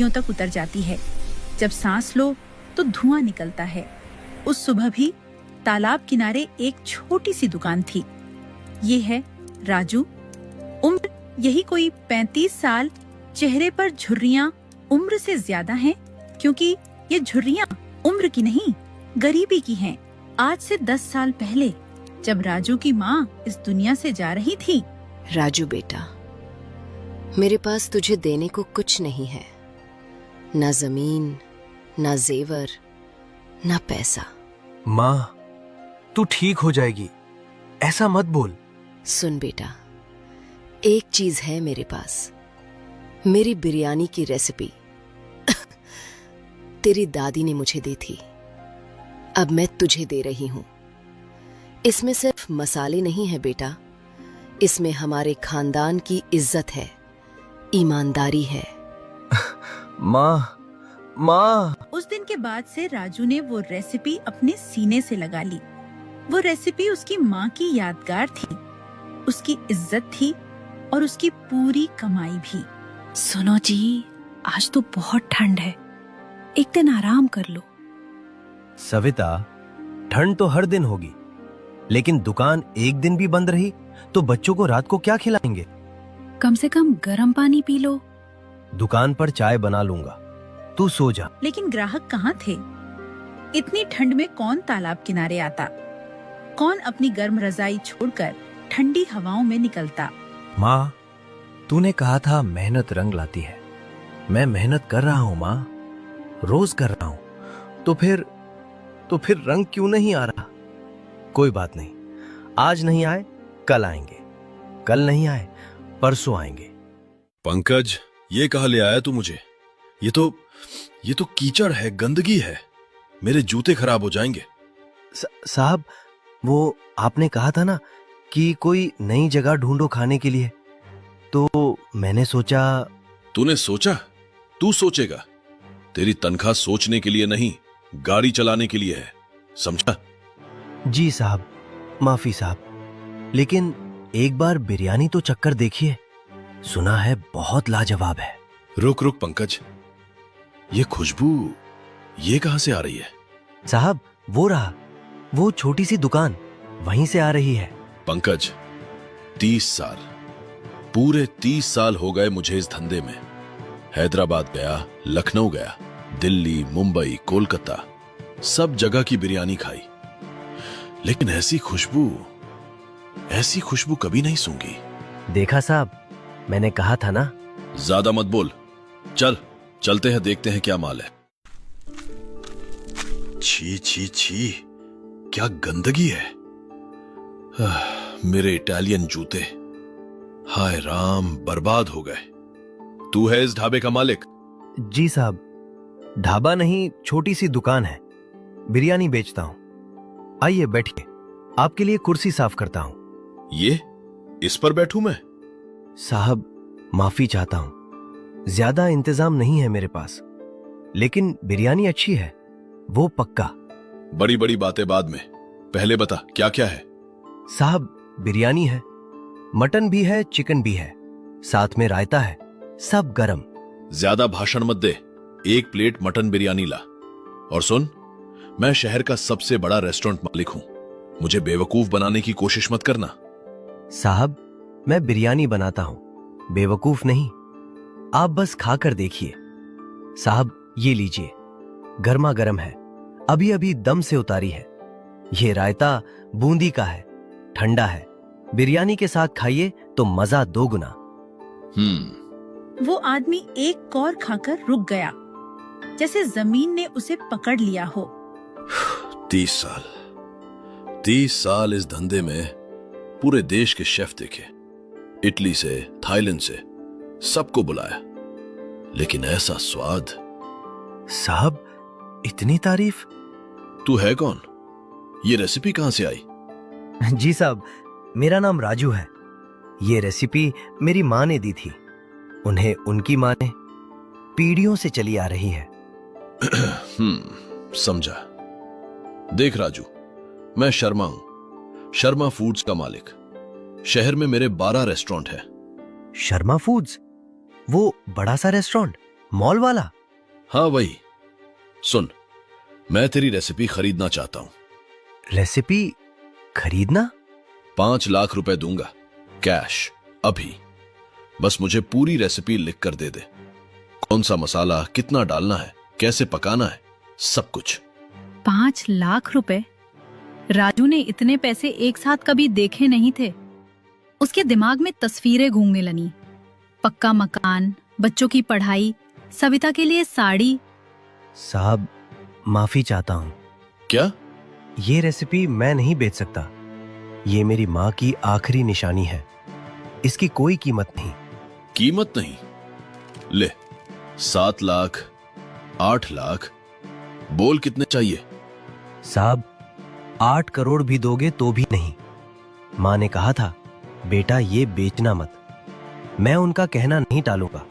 तक उतर जाती है। जब सांस लो तो धुआं निकलता है। उस सुबह भी तालाब किनारे एक छोटी सी दुकान थी। ये है राजू। उम्र यही कोई 35 साल। चेहरे पर झुर्रियां उम्र से ज्यादा हैं, क्योंकि ये झुर्रियां उम्र की नहीं, गरीबी की हैं। आज से 10 साल पहले जब राजू की माँ इस दुनिया से जा रही थी। राजू बेटा, मेरे पास तुझे देने को कुछ नहीं है, ना जमीन, ना जेवर, ना पैसा। माँ, तू ठीक हो जाएगी, ऐसा मत बोल। सुन बेटा, एक चीज है मेरे पास, मेरी बिरयानी की रेसिपी। तेरी दादी ने मुझे दी थी, अब मैं तुझे दे रही हूं। इसमें सिर्फ मसाले नहीं है बेटा, इसमें हमारे खानदान की इज्जत है, ईमानदारी है। माँ, माँ। उस दिन के बाद से राजू ने वो रेसिपी अपने सीने से लगा ली। वो रेसिपी उसकी माँ की यादगार थी, उसकी इज्जत थी और उसकी पूरी कमाई भी। सुनो जी, आज तो बहुत ठंड है, एक दिन आराम कर लो। सविता, ठंड तो हर दिन होगी, लेकिन दुकान एक दिन भी बंद रही तो बच्चों को रात को क्या खिलाएंगे? कम से कम गर्म पानी पी लो। दुकान पर चाय बना लूंगा, तू सो जा। लेकिन ग्राहक कहाँ थे? इतनी ठंड में कौन तालाब किनारे आता? कौन अपनी गर्म रजाई छोड़कर ठंडी हवाओं में निकलता? माँ, तूने कहा था मेहनत रंग लाती है। मैं मेहनत कर रहा हूँ माँ, रोज कर रहा हूँ। तो फिर रंग क्यों नहीं आ रहा? कोई बात नहीं, आज नहीं आए कल आएंगे, कल नहीं आए परसों आएंगे। पंकज, ये कहाँ ले आया तू मुझे? ये तो कीचड़ है, गंदगी है, मेरे जूते खराब हो जाएंगे। साहब, वो आपने कहा था ना कि कोई नई जगह ढूंढो खाने के लिए, तो मैंने सोचा। तूने सोचा? तू सोचेगा? तेरी तनख्वाह सोचने के लिए नहीं, गाड़ी चलाने के लिए है, समझा? जी साहब, माफी साहब, लेकिन एक बार बिरयानी तो चक्कर देखिए, सुना है बहुत लाजवाब है। रुक रुक पंकज, ये खुशबू ये कहां से आ रही है? साहब, वो रहा, वो छोटी सी दुकान वहीं से आ रही है। पंकज, 30 साल, पूरे 30 साल हो गए मुझे इस धंधे में। हैदराबाद गया, लखनऊ गया, दिल्ली, मुंबई, कोलकाता, सब जगह की बिरयानी खाई, लेकिन ऐसी खुशबू कभी नहीं सूंघी। देखा साहब, मैंने कहा था ना। ज्यादा मत बोल, चलते हैं, देखते हैं क्या माल है। छी छी छी, क्या गंदगी है। मेरे इटालियन जूते, हाय राम, बर्बाद हो गए। तू है इस ढाबे का मालिक? जी साहब, ढाबा नहीं, छोटी सी दुकान है, बिरयानी बेचता हूं। आइए बैठिए, आपके लिए कुर्सी साफ करता हूं। ये इस पर बैठूं मैं? साहब, माफी चाहता हूं, ज्यादा इंतजाम नहीं है मेरे पास, लेकिन बिरयानी अच्छी है, वो पक्का। बड़ी बड़ी बातें बाद में, पहले बता क्या क्या है। साहब, बिरयानी है, मटन भी है, चिकन भी है, साथ में रायता है, सब गरम। ज्यादा भाषण मत दे, एक प्लेट मटन बिरयानी ला। और सुन, मैं शहर का सबसे बड़ा रेस्टोरेंट मालिक हूं, मुझे बेवकूफ बनाने की कोशिश मत करना। साहब, मैं बिरयानी बनाता हूं, बेवकूफ नहीं, आप बस खाकर देखिए। साहब, ये लीजिए, गर्मा गर्म है, अभी अभी दम से उतारी है। ये रायता बूंदी का है, ठंडा है, बिरयानी के साथ खाइए तो मजा दोगुना। वो आदमी एक कौर खाकर रुक गया, जैसे जमीन ने उसे पकड़ लिया हो। 30 साल इस धंधे में पूरे देश के शेफ देखे, इटली से, थाईलैंड से, सबको बुलाया, लेकिन ऐसा स्वाद। साहब, इतनी तारीफ। तू है कौन? ये रेसिपी कहां से आई? जी साहब, मेरा नाम राजू है। ये रेसिपी मेरी माँ ने दी थी, उन्हें उनकी माँ ने, पीढ़ियों से चली आ रही है। समझा। देख राजू, मैं शर्मा हूं, शर्मा फूड्स का मालिक। शहर में मेरे 12 रेस्टोरेंट हैं। शर्मा फूड्स? वो बड़ा सा रेस्टोरेंट? मॉल वाला? हाँ वही। सुन, मैं तेरी रेसिपी खरीदना चाहता हूं। रेसिपी खरीदना? 5 लाख रुपए दूंगा, कैश, अभी। बस मुझे पूरी रेसिपी लिख कर दे दे। कौन सा मसाला कितना डालना है, कैसे पकाना है, सब कुछ। 5 लाख रुपए? राजू ने इतने पैसे एक साथ कभी देखे नहीं थे। उसके दिमाग में तस्वीरें घूमने लगी। पक्का मकान, बच्चों की पढ़ाई, सविता के लिए साड़ी। साहब, माफी चाहता हूँ। क्या? ये रेसिपी मैं नहीं बेच सकता। ये मेरी माँ की आखिरी निशानी है। इसकी कोई कीमत नहीं। कीमत नहीं? ले, 7 लाख, 8 लाख, बोल कितने चाहिए? साहब, 8 करोड़ भी दोगे तो भी नहीं। माँ ने कहा था, बेटा ये बेचना मत। मैं उनका कहना नहीं टालूंगा।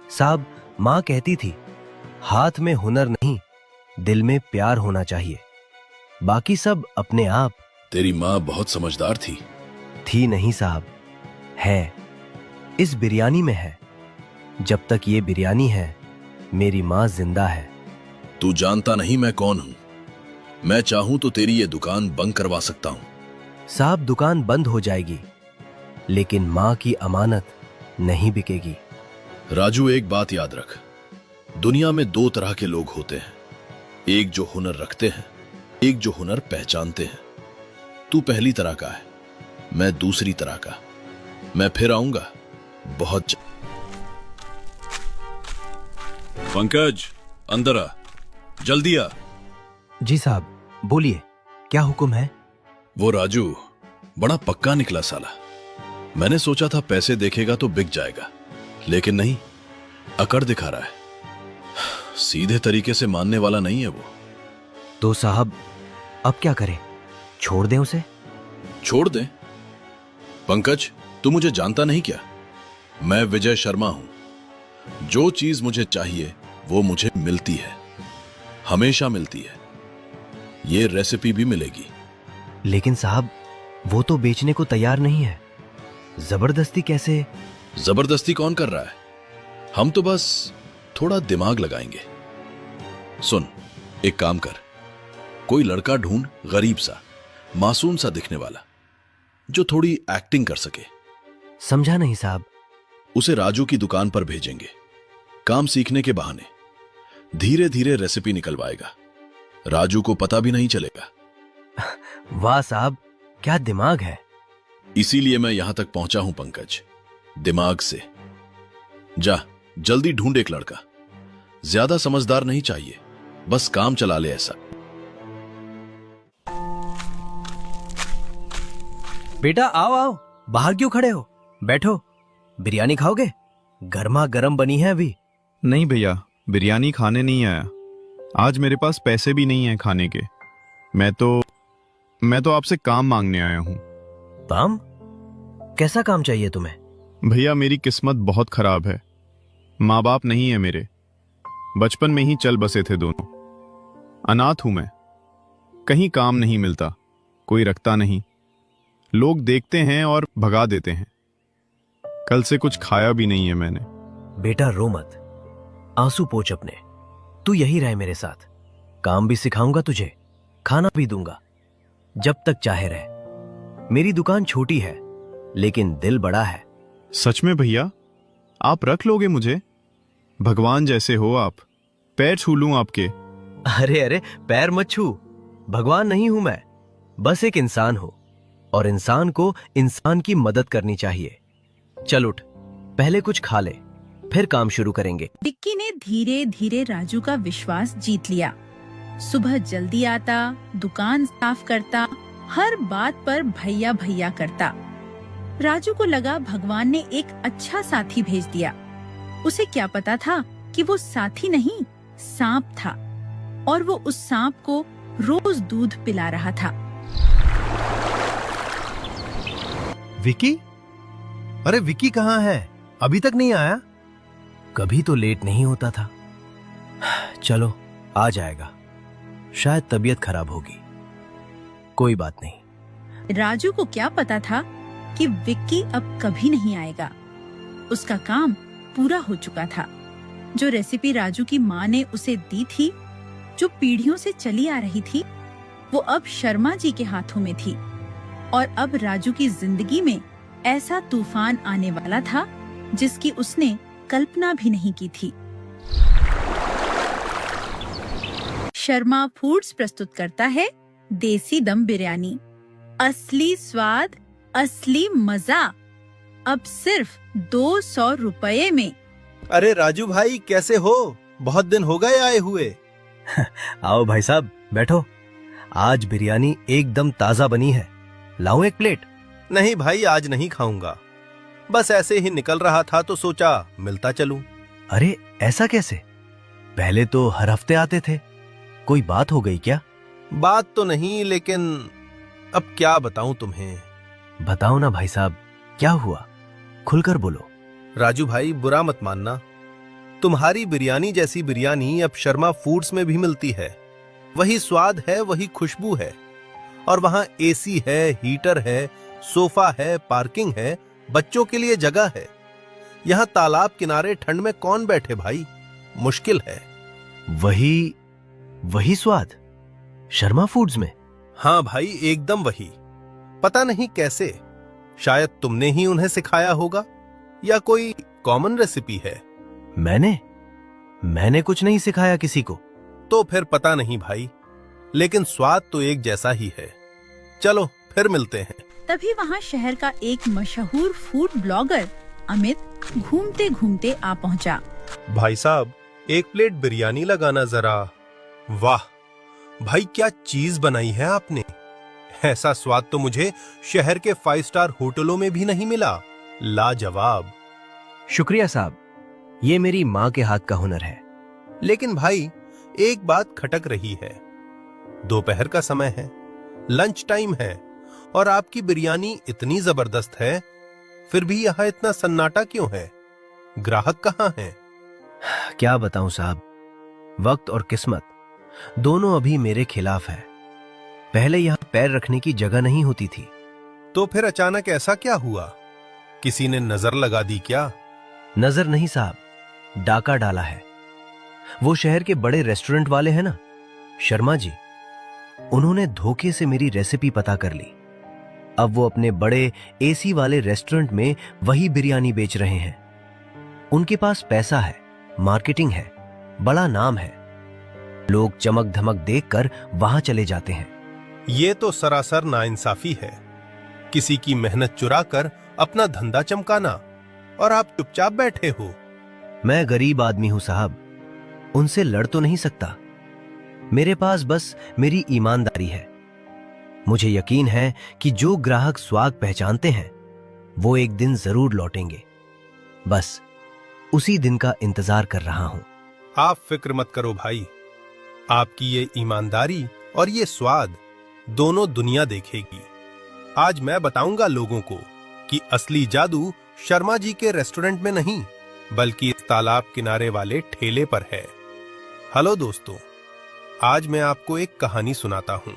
साहब, माँ कहती थी, हाथ में हुनर नहीं, दिल में प्यार होना चाहिए। बाकी सब अपने आप। तेरी माँ बहुत समझदार थी। थी नहीं साहब, है। इस बिरयानी में है। जब तक ये बिरयानी है, मेरी माँ जिंदा है। तू जानता नहीं मैं कौन हूं। मैं चाहूं तो तेरी ये दुकान बंद करवा सकता हूं। साहब, दुकान बंद हो जाएगी, लेकिन माँ की अमानत नहीं बिकेगी। राजू, एक बात याद रख, दुनिया में 2 तरह के लोग होते हैं। एक जो हुनर रखते हैं, एक जो हुनर पहचानते हैं। तू पहली तरह का है, मैं दूसरी तरह का। मैं फिर आऊंगा बहुत पंकज, अंदर आ, जल्दी आ। जी साहब, बोलिए, क्या हुक्म है? वो राजू बड़ा पक्का निकला साला। मैंने सोचा था पैसे देखेगा तो बिक जाएगा, लेकिन नहीं, अकड़ दिखा रहा है। सीधे तरीके से मानने वाला नहीं है वो। तो साहब, अब क्या करें? छोड़ दें उसे? छोड़ दें? पंकज, तू मुझे जानता नहीं क्या? मैं विजय शर्मा हूं। जो चीज मुझे चाहिए वो मुझे मिलती है, हमेशा मिलती है। ये रेसिपी भी मिलेगी। लेकिन साहब, वो तो बेचने को तैयार नहीं है। जबरदस्ती कैसे? जबरदस्ती कौन कर रहा है? हम तो बस थोड़ा दिमाग लगाएंगे। सुन, एक काम कर, कोई लड़का ढूंढ, गरीब सा, मासूम सा दिखने वाला, जो थोड़ी एक्टिंग कर सके। समझा नहीं साहब। उसे राजू की दुकान पर भेजेंगे, काम सीखने के बहाने। धीरे धीरे रेसिपी निकलवाएगा, राजू को पता भी नहीं चलेगा। वाह साहब, क्या दिमाग है। इसीलिए मैं यहां तक पहुंचा हूं पंकज, दिमाग से। जा, जल्दी ढूंढ एक लड़का। ज्यादा समझदार नहीं चाहिए, बस काम चला ले ऐसा। बेटा आओ आओ, बाहर क्यों खड़े हो? बैठो, बिरयानी खाओगे? गर्मा गर्म बनी है अभी। नहीं भैया, बिरयानी खाने नहीं आया। आज मेरे पास पैसे भी नहीं हैं खाने के। मैं तो आपसे काम मांगने आया हूं। काम? कैसा काम चाहिए तुम्हें? भैया, मेरी किस्मत बहुत खराब है। माँ बाप नहीं है मेरे। बचपन में ही चल बसे थे दोनों। अनाथ हूं मैं। कहीं काम नहीं मिलता, कोई रखता नहीं। लोग देखते हैं और भगा देते हैं। कल से कुछ खाया भी नहीं है मैंने। बेटा रो मत, आंसू पोंछ अपने। तू यही रहे मेरे साथ। काम भी सिखाऊंगा तुझे, खाना भी दूंगा, जब तक चाहे रहे। मेरी दुकान छोटी है, लेकिन दिल बड़ा है। सच में भैया? आप रख लोगे मुझे? भगवान जैसे हो आप। पैर छू लूं आपके। अरे अरे, पैर मत छू। भगवान नहीं हूं मैं, बस एक इंसान हूं, और इंसान को इंसान की मदद करनी चाहिए। चल उठ, पहले कुछ खा ले, फिर काम शुरू करेंगे। विक्की ने धीरे धीरे राजू का विश्वास जीत लिया। सुबह जल्दी आता, दुकान साफ करता, हर बात पर भैया भैया करता। राजू को लगा भगवान ने एक अच्छा साथी भेज दिया। उसे क्या पता था कि वो साथी नहीं, सांप था, और वो उस सांप को रोज दूध पिला रहा था। विकी? अरे विकी कहाँ है? अभी तक नहीं आया? कभी तो लेट नहीं होता था। चलो, आ जाएगा। शायद तबीयत खराब होगी। कोई बात नहीं। राजू को क्या पता था कि विक्की अब कभी नहीं आएगा। उसका काम पूरा हो चुका था। जो रेसिपी राजू की माँ ने उसे दी थी, जो पीढ़ियों से चली आ रही थी, वो अब शर्मा जी के हाथों में थी। और अब राजू की जिंदगी में ऐसा तूफान आने वाला था जिसकी उसने कल्पना भी नहीं की थी। शर्मा फूड्स प्रस्तुत करता है देसी दम बिरयानी। असली स्वाद, असली मजा, अब सिर्फ 200 रुपए में। अरे राजू भाई, कैसे हो? बहुत दिन हो गए आए हुए। आओ भाई साहब, बैठो। आज बिरयानी एकदम ताजा बनी है, लाऊं एक प्लेट? नहीं भाई, आज नहीं खाऊंगा। बस ऐसे ही निकल रहा था तो सोचा मिलता चलूं। अरे ऐसा कैसे? पहले तो हर हफ्ते आते थे, कोई बात हो गई क्या? बात तो नहीं, लेकिन अब क्या बताऊं तुम्हें। बताओ ना भाई साहब, क्या हुआ? खुलकर बोलो। राजू भाई, बुरा मत मानना, तुम्हारी बिरयानी जैसी बिरयानी अब शर्मा फूड्स में भी मिलती है। वही स्वाद है, वही खुशबू है, और वहां एसी है, हीटर है, सोफा है, पार्किंग है, बच्चों के लिए जगह है। यहां तालाब किनारे ठंड में कौन बैठे भाई, मुश्किल है। वही स्वाद शर्मा फूड्स में? हाँ भाई, एकदम वही। पता नहीं कैसे, शायद तुमने ही उन्हें सिखाया होगा, या कोई कॉमन रेसिपी है। मैंने कुछ नहीं सिखाया किसी को। तो फिर पता नहीं भाई, लेकिन स्वाद तो एक जैसा ही है। चलो फिर मिलते हैं। तभी वहाँ शहर का एक मशहूर फूड ब्लॉगर अमित घूमते घूमते आ पहुँचा। भाई साहब, एक प्लेट बिरयानी लगाना जरा। वाह भाई, क्या चीज बनाई है आपने। ऐसा स्वाद तो मुझे शहर के 5 स्टार होटलों में भी नहीं मिला। लाजवाब। शुक्रिया साहब, ये मेरी माँ के हाथ का हुनर है। लेकिन भाई, एक बात खटक रही है। दोपहर का समय है, लंच टाइम है, और आपकी बिरयानी इतनी जबरदस्त है, फिर भी यहाँ इतना सन्नाटा क्यों है? ग्राहक कहाँ हैं? क्या बताऊं साहब, वक्त और किस्मत दोनों अभी मेरे खिलाफ है। पहले यहाँ पैर रखने की जगह नहीं होती थी। तो फिर अचानक ऐसा क्या हुआ? किसी ने नजर लगा दी क्या? नजर नहीं साहब, डाका डाला है। वो शहर के बड़े रेस्टोरेंट वाले हैं ना, शर्मा जी, उन्होंने धोखे से मेरी रेसिपी पता कर ली। अब वो अपने बड़े एसी वाले रेस्टोरेंट में वही बिरयानी बेच रहे हैं। उनके पास पैसा है, मार्केटिंग है, बड़ा नाम है। लोग चमक धमक देखकर वहां चले जाते हैं। ये तो सरासर नाइंसाफी है। किसी की मेहनत चुराकर अपना धंधा चमकाना, और आप चुपचाप बैठे हो। मैं गरीब आदमी हूं साहब, उनसे लड़ तो नहीं सकता। मेरे पास बस मेरी ईमानदारी है। मुझे यकीन है कि जो ग्राहक स्वाद पहचानते हैं वो एक दिन जरूर लौटेंगे। बस उसी दिन का इंतजार कर रहा हूं। आप फिक्र मत करो भाई, आपकी ये ईमानदारी और ये स्वाद दोनों दुनिया देखेगी। आज मैं बताऊंगा लोगों को कि असली जादू शर्मा जी के रेस्टोरेंट में नहीं, बल्कि इस तालाब किनारे वाले ठेले पर है। हेलो दोस्तों, आज मैं आपको एक कहानी सुनाता हूं,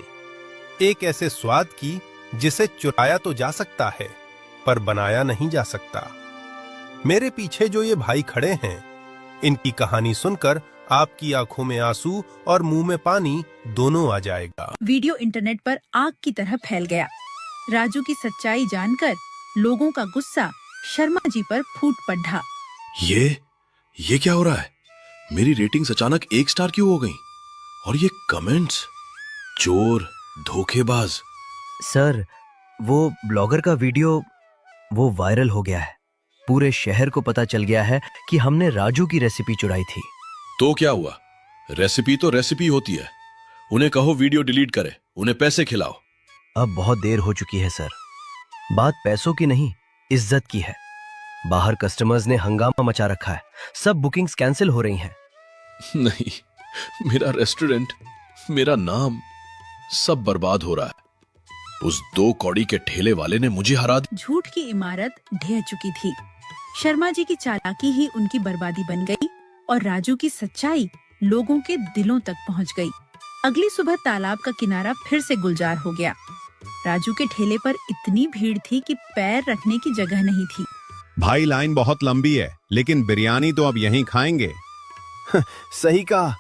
एक ऐसे स्वाद की जिसे चुराया तो जा सकता है, पर बनाया नहीं जा सकता। मेरे पीछे जो ये भाई खड़े हैं, इनकी कहानी सुनकर आपकी आंखों में आंसू और मुंह में पानी दोनों आ जाएगा। वीडियो इंटरनेट पर आग की तरह फैल गया। राजू की सच्चाई जानकर लोगों का गुस्सा शर्मा जी पर फूट पड़ा। ये क्या हो रहा है? मेरी रेटिंग्स अचानक 1 स्टार क्यों हो गई? और ये कमेंट्स, चोर, धोखेबाज। सर, वो ब्लॉगर का वीडियो वो वायरल हो गया है। पूरे शहर को पता चल गया है कि हमने राजू की रेसिपी चुराई थी। तो क्या हुआ? रेसिपी तो रेसिपी होती है। उन्हें कहो वीडियो डिलीट करे, उन्हें पैसे खिलाओ। अब बहुत देर हो चुकी है सर। बात पैसों की नहीं, इज्जत की है। बाहर कस्टमर्स ने हंगामा मचा रखा है, सब बुकिंग्स कैंसिल हो रही हैं। नहीं, मेरा रेस्टोरेंट, मेरा नाम, सब बर्बाद हो रहा है। उस 2 कौड़ी के ठेले वाले ने मुझे हरा दिया। झूठ की इमारत ढह चुकी थी। शर्मा जी की चालाकी ही उनकी बर्बादी बन गई और राजू की सच्चाई लोगों के दिलों तक पहुंच गई। अगली सुबह तालाब का किनारा फिर से गुलजार हो गया। राजू के ठेले पर इतनी भीड़ थी कि पैर रखने की जगह नहीं थी। भाई, लाइन बहुत लंबी है, लेकिन बिरयानी तो अब यहीं खाएंगे। सही कहा।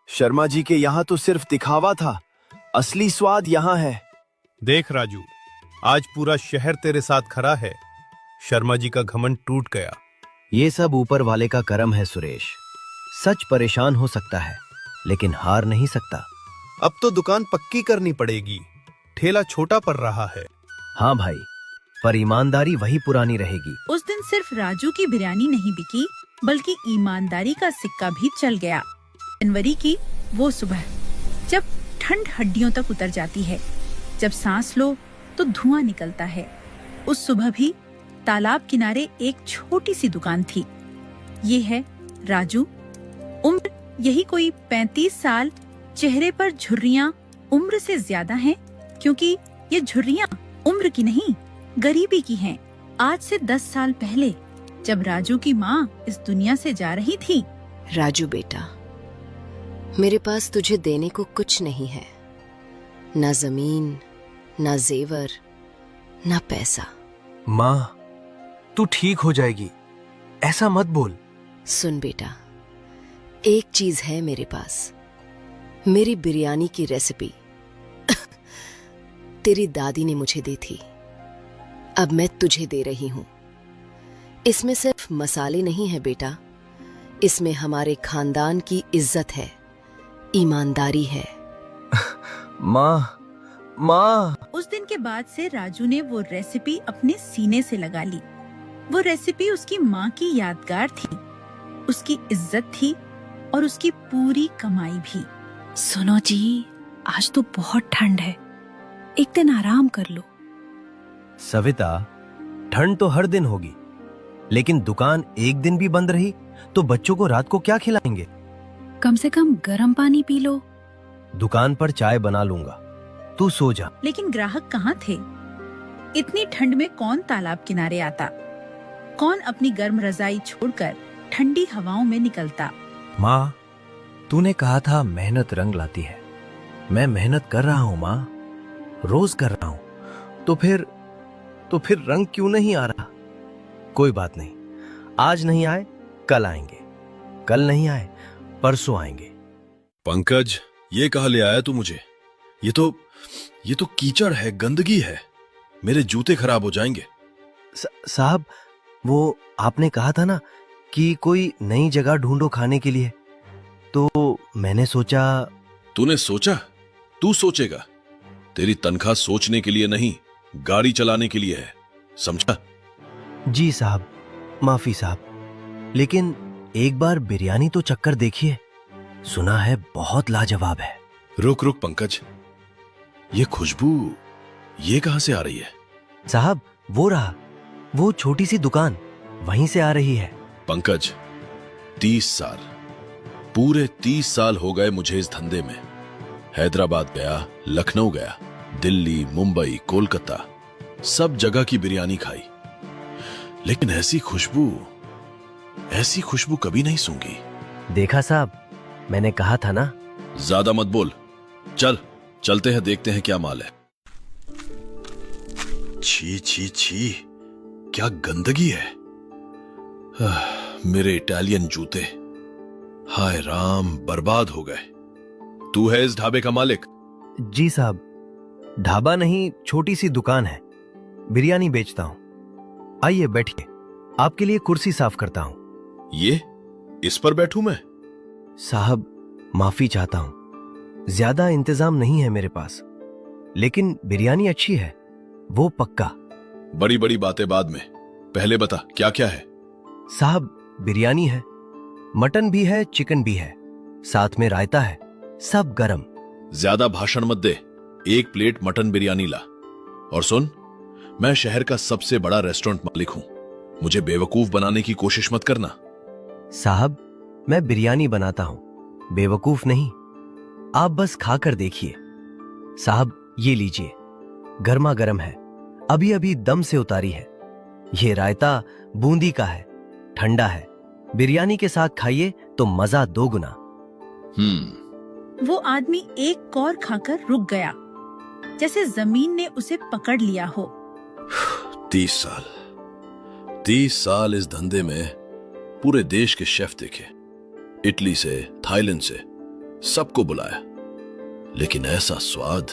शर्मा जी के यहाँ तो सिर्फ दिखावा था, असली स्वाद यहाँ है। देख राजू, आज पूरा शहर तेरे साथ खड़ा है। शर्मा जी का घमंड टूट गया। ये सब ऊपर वाले का करम है सुरेश। सच परेशान हो सकता है लेकिन हार नहीं सकता। अब तो दुकान पक्की करनी पड़ेगी, ठेला छोटा पड़ रहा है। हाँ भाई, पर ईमानदारी वही पुरानी रहेगी। उस दिन सिर्फ राजू की बिरयानी नहीं बिकी, बल्कि ईमानदारी का सिक्का भी चल गया। जनवरी की वो सुबह, जब ठंड हड्डियों तक उतर जाती है, जब सांस लो तो धुआं निकलता है। उस सुबह भी तालाब किनारे एक छोटी सी दुकान थी। ये है राजू, उम्र यही कोई 35 साल, चेहरे पर झुर्रियां उम्र से ज्यादा हैं, क्योंकि ये झुर्रियां उम्र की नहीं, गरीबी की हैं। आज से 10 साल पहले, जब राजू की माँ इस दुनिया से जा रही थी। राजू बेटा, मेरे पास तुझे देने को कुछ नहीं है, ना जमीन, ना जेवर, ना पैसा। माँ, तू ठीक हो जाएगी, ऐसा मत बोल। सुन बेटा, एक चीज है मेरे पास, मेरी बिरयानी की रेसिपी। तेरी दादी ने मुझे दी थी, अब मैं तुझे दे रही हूं। इसमें सिर्फ मसाले नहीं है बेटा, इसमें हमारे खानदान की इज्जत है, ईमानदारी है। माँ, माँ। उस दिन के बाद से राजू ने वो रेसिपी अपने सीने से लगा ली। वो रेसिपी उसकी माँ की यादगार थी, उसकी इज्जत थी और उसकी पूरी कमाई भी। सुनो जी, आज तो बहुत ठंड है, एक दिन आराम कर लो। सविता, ठंड तो हर दिन होगी, लेकिन दुकान एक दिन भी बंद रही तो बच्चों को रात को क्या खिलाएंगे? कम से कम गर्म पानी पी लो। दुकान पर चाय बना लूंगा, तू सो जा। लेकिन ग्राहक कहाँ थे? इतनी ठंड में कौन तालाब किनारे आता? कौन अपनी गर्म रजाई छोड़कर ठंडी हवाओं में निकलता? माँ, तूने कहा था मेहनत रंग लाती है। मैं मेहनत कर रहा हूँ माँ, रोज कर रहा हूँ। तो फिर रंग क्यों नहीं आ रहा? कोई बात नहीं, आज नहीं आए कल आएंगे, कल नहीं आए परसों आएंगे। पंकज, ये कहा ले आया तू मुझे? ये तो कीचड़ है, गंदगी है, मेरे जूते खराब हो जाएंगे। साहब, वो आपने कहा था ना कि कोई नई जगह ढूंढो खाने के लिए, तो मैंने सोचा। तूने सोचा? तू सोचेगा? तेरी तनख्वाह सोचने के लिए नहीं, गाड़ी चलाने के लिए है, समझा? जी साहब, माफी साहब, लेकिन एक बार बिरयानी तो चक्कर देखिए, सुना है बहुत लाजवाब है। रुक रुक पंकज, ये खुशबू ये कहां से आ रही है? साहब, वो रहा, वो छोटी सी दुकान वहीं से आ रही है। पंकज, 30 साल, पूरे 30 साल हो गए मुझे इस धंधे में। हैदराबाद गया, लखनऊ गया, दिल्ली, मुंबई, कोलकाता, सब जगह की बिरयानी खाई, लेकिन ऐसी खुशबू कभी नहीं सूंघी। देखा साहब, मैंने कहा था ना। ज्यादा मत बोल, चलते हैं, देखते हैं क्या माल है। छी छी छी, क्या गंदगी है। मेरे इटालियन जूते, हाय राम, बर्बाद हो गए। तू है इस ढाबे का मालिक? जी साहब, ढाबा नहीं, छोटी सी दुकान है, बिरयानी बेचता हूं। आइए बैठिए, आपके लिए कुर्सी साफ करता हूं। ये इस पर बैठूं मैं? साहब, माफी चाहता हूं, ज्यादा इंतजाम नहीं है मेरे पास, लेकिन बिरयानी अच्छी है, वो पक्का। बड़ी बड़ी बातें बाद में, पहले बता क्या क्या है। साहब, बिरयानी है, मटन भी है, चिकन भी है, साथ में रायता है, सब गरम। ज्यादा भाषण मत दे, एक प्लेट मटन बिरयानी ला। और सुन, मैं शहर का सबसे बड़ा रेस्टोरेंट मालिक हूं, मुझे बेवकूफ बनाने की कोशिश मत करना। साहब, मैं बिरयानी बनाता हूं, बेवकूफ नहीं, आप बस खाकर देखिए। साहब, ये लीजिए, गर्मा गर्म है, अभी अभी दम से उतारी है। ये रायता बूंदी का है, ठंडा है, बिरयानी के साथ खाइए तो मजा दोगुना। वो आदमी एक कौर खाकर रुक गया, जैसे जमीन ने उसे पकड़ लिया हो। 30 साल इस धंधे में पूरे देश के शेफ देखे, इटली से, थाईलैंड से, सबको बुलाया, लेकिन ऐसा स्वाद।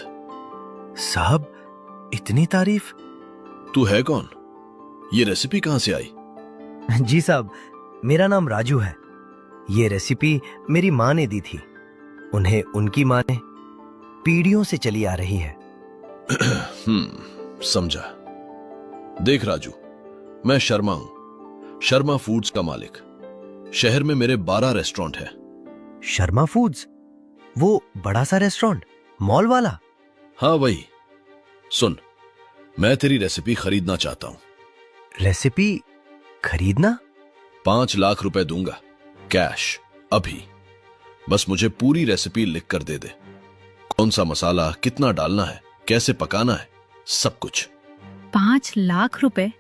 साहब इतनी तारीफ। तू है कौन? ये रेसिपी कहां से आई? जी साहब, मेरा नाम राजू है। ये रेसिपी मेरी माँ ने दी थी। उन्हें उनकी माँ ने पीढ़ियों से चली आ रही है। समझा। देख राजू, मैं शर्मा हूं, शर्मा फूड्स का मालिक। शहर में मेरे 12 रेस्टोरेंट हैं। शर्मा फूड्स? वो बड़ा सा रेस्टोरेंट, मॉल वाला? हाँ वही। सुन, मैं तेरी रेसिपी खरीदना चाहता हूं। रेसिपी खरीदना? 5 लाख रुपए दूंगा, कैश, अभी। बस मुझे पूरी रेसिपी लिख कर दे दे। कौन सा मसाला कितना डालना है, कैसे पकाना है, सब कुछ। 5 लाख रुपए?